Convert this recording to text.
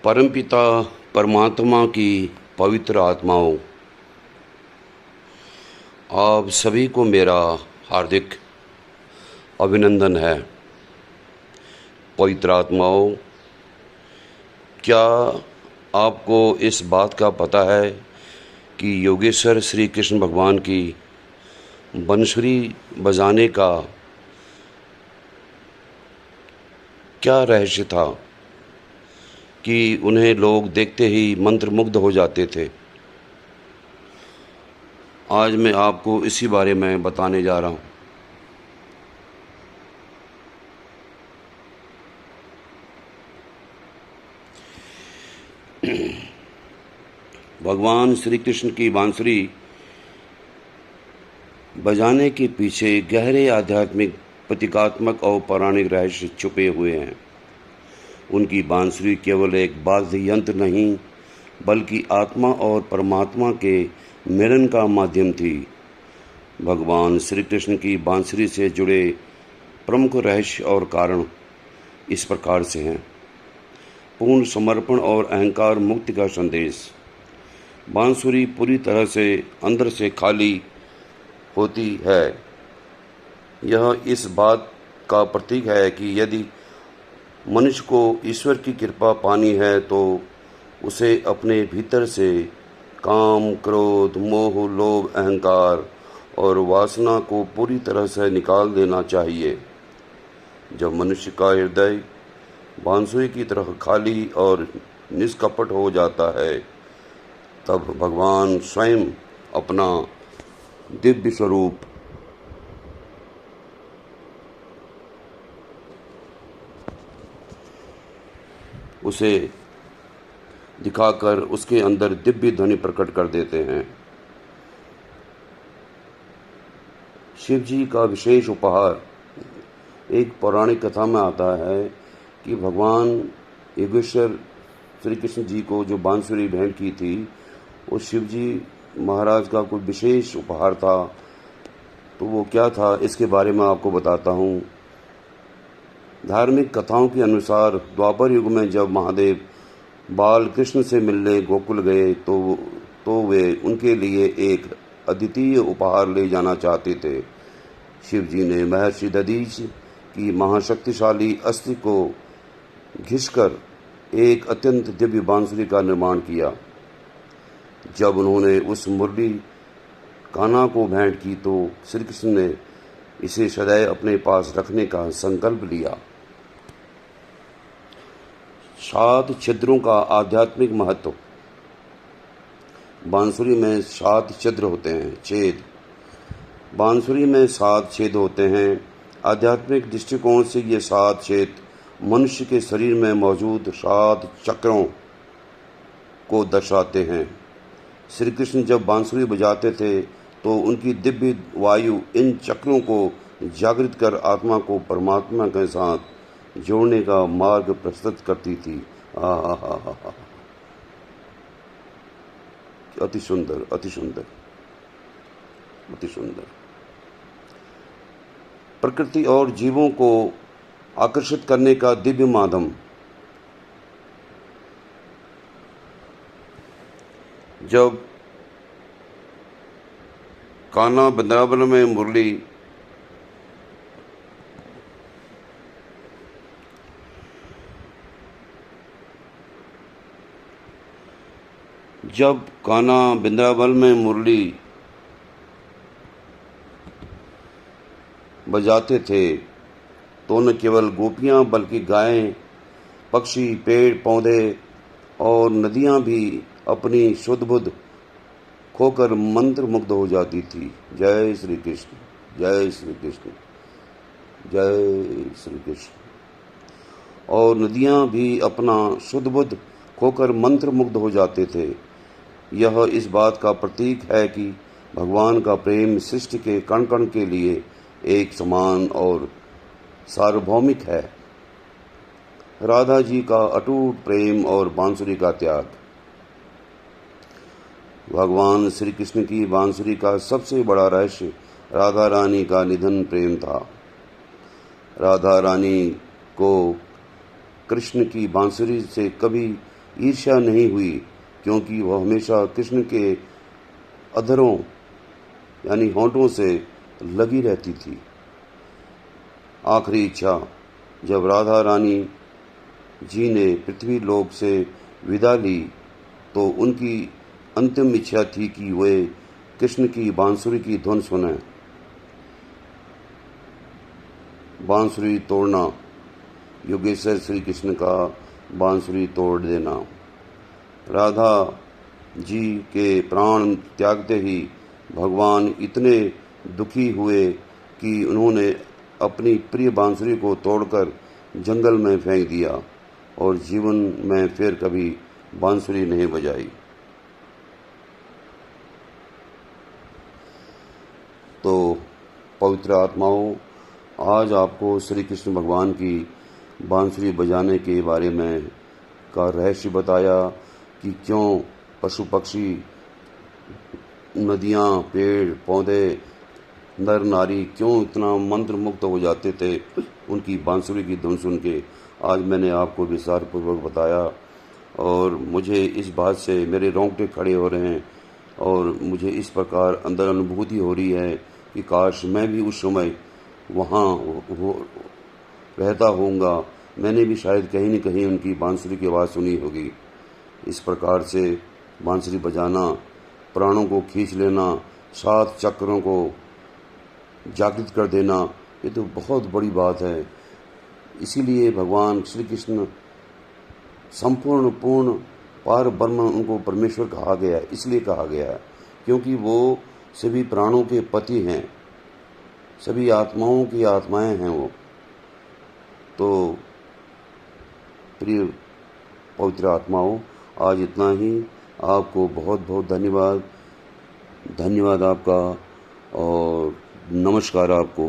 परमपिता परमात्मा की पवित्र आत्माओं, आप सभी को मेरा हार्दिक अभिनंदन है। पवित्र आत्माओं, क्या आपको इस बात का पता है कि योगेश्वर श्री कृष्ण भगवान की बंसुरी बजाने का क्या रहस्य था कि उन्हें लोग देखते ही मंत्रमुग्ध हो जाते थे। आज मैं आपको इसी बारे में बताने जा रहा हूँ। भगवान श्री कृष्ण की बांसुरी बजाने के पीछे गहरे आध्यात्मिक, प्रतीकात्मक और पौराणिक रहस्य छुपे हुए हैं। उनकी बांसुरी केवल एक वाद्य यंत्र नहीं, बल्कि आत्मा और परमात्मा के मिलन का माध्यम थी। भगवान श्री कृष्ण की बांसुरी से जुड़े प्रमुख रहस्य और कारण इस प्रकार से हैं। पूर्ण समर्पण और अहंकार मुक्ति का संदेश। बांसुरी पूरी तरह से अंदर से खाली होती है। यह इस बात का प्रतीक है कि यदि मनुष्य को ईश्वर की कृपा पानी है तो उसे अपने भीतर से काम, क्रोध, मोह, लोभ, अहंकार और वासना को पूरी तरह से निकाल देना चाहिए। जब मनुष्य का हृदय बांसुरी की तरह खाली और निष्कपट हो जाता है, तब भगवान स्वयं अपना दिव्य स्वरूप उसे दिखाकर उसके अंदर दिव्य ध्वनि प्रकट कर देते हैं। शिव जी का विशेष उपहार। एक पौराणिक कथा में आता है कि भगवान योगेश्वर श्री कृष्ण जी को जो बांसुरी भेंट की थी, वो शिव जी महाराज का कोई विशेष उपहार था। तो वो क्या था, इसके बारे में आपको बताता हूँ। धार्मिक कथाओं के अनुसार द्वापर युग में जब महादेव बाल कृष्ण से मिलने गोकुल गए तो वे उनके लिए एक अद्वितीय उपहार ले जाना चाहते थे। शिव जी ने महर्षि दधीच की महाशक्तिशाली अस्थि को घिसकर एक अत्यंत दिव्य बांसुरी का निर्माण किया। जब उन्होंने उस मुरली कान्हा को भेंट की तो श्री कृष्ण ने इसे सदैव अपने पास रखने का संकल्प लिया। 7 छिद्रों का आध्यात्मिक महत्व। बांसुरी में 7 छिद्र होते हैं, छेद। बांसुरी में 7 छेद होते हैं। आध्यात्मिक दृष्टिकोण से ये 7 छेद मनुष्य के शरीर में मौजूद 7 चक्रों को दर्शाते हैं। श्री कृष्ण जब बांसुरी बजाते थे तो उनकी दिव्य वायु इन चक्रों को जागृत कर आत्मा को परमात्मा के साथ जोड़ने का मार्ग प्रस्तुत करती थी। अति सुंदर, अति सुंदर, अति सुंदर। प्रकृति और जीवों को आकर्षित करने का दिव्य माध्यम। जब कान्हा वृंदावन में मुरली बजाते थे तो न केवल गोपियां बल्कि गायें, पक्षी, पेड़ पौधे और नदियां भी अपनी शुद्ध बुद्ध खोकर मंत्र मुग्ध हो जाती थी। जय श्री कृष्ण, जय श्री कृष्ण, जय श्री कृष्ण। और नदियां भी अपना शुद्ध बुद्ध खोकर मंत्र मुग्ध हो जाते थे। यह इस बात का प्रतीक है कि भगवान का प्रेम सृष्टि के कण कण के लिए एक समान और सार्वभौमिक है। राधा जी का अटूट प्रेम और बांसुरी का त्याग। भगवान श्री कृष्ण की बांसुरी का सबसे बड़ा रहस्य राधा रानी का निधन प्रेम था। राधा रानी को कृष्ण की बांसुरी से कभी ईर्ष्या नहीं हुई, क्योंकि वह हमेशा कृष्ण के अधरों यानी होंठों से लगी रहती थी। आखिरी इच्छा, जब राधा रानी जी ने पृथ्वी लोक से विदा ली तो उनकी अंतिम इच्छा थी कि वे कृष्ण की बांसुरी की धुन सुने। बांसुरी तोड़ना, योगेश्वर श्री कृष्ण का बांसुरी तोड़ देना। राधा जी के प्राण त्यागते ही भगवान इतने दुखी हुए कि उन्होंने अपनी प्रिय बांसुरी को तोड़कर जंगल में फेंक दिया और जीवन में फिर कभी बांसुरी नहीं बजाई। तो पवित्र आत्माओं, आज आपको श्री कृष्ण भगवान की बांसुरी बजाने के बारे में का रहस्य बताया कि क्यों पशु पक्षी, नदियाँ, पेड़ पौधे, नर नारी क्यों इतना मंत्र मुक्त हो जाते थे उनकी बांसुरी की धुन सुन के। आज मैंने आपको विस्तार पूर्वक बताया और मुझे इस बात से मेरे रोंगटे खड़े हो रहे हैं और मुझे इस प्रकार अंदर अनुभूति हो रही है कि काश मैं भी उस समय वहाँ रहता होऊंगा, मैंने भी शायद कहीं न कहीं उनकी बांसुरी की आवाज़ सुनी होगी। इस प्रकार से बांसुरी बजाना, प्राणों को खींच लेना, 7 चक्रों को जागृत कर देना, ये तो बहुत बड़ी बात है। इसीलिए भगवान श्री कृष्ण संपूर्ण पूर्ण पार ब्रह्म, उनको परमेश्वर कहा गया, इसलिए कहा गया क्योंकि वो सभी प्राणों के पति हैं, सभी आत्माओं की आत्माएं हैं वो। तो प्रिय पवित्र आत्माओं, आज इतना ही। आपको बहुत बहुत धन्यवाद आपका और नमस्कार आपको।